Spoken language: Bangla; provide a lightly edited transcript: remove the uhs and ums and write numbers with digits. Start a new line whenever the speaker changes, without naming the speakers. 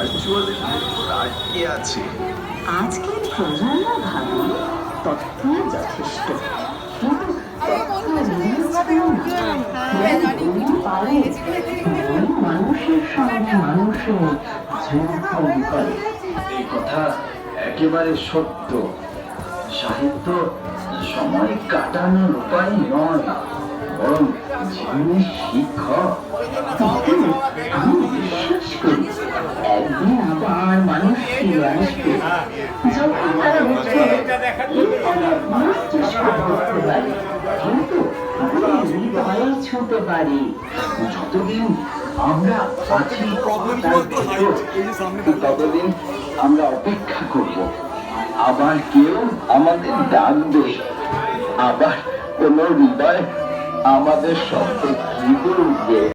ভার্চুয়ালি আটকে আছে।
আজকের প্রজন্ম ভাবে তথ্যই যথেষ্ট, কিন্তু মানুষের সঙ্গে মানুষও ঝুঁকি করে।
এই কথা একেবারে সত্য। সাহিত্য সময় কাটানোর উপায় নয়, বরং জীবনের শিক্ষক।
আমি বিশ্বাস করি একদিন আবার মানুষ ফিরে আসবে, যখন তারা বুঝবে চেষ্টা করতে পারে, কিন্তু হৃদয়ে ছুঁতে পারি।
যতদিন আমরা আছি ততদিন আমরা অপেক্ষা করব, আবার কেউ আমাদের ডাকবে, আবার কোন হৃদয় আমাদের শব্দে জিতে উঠবে।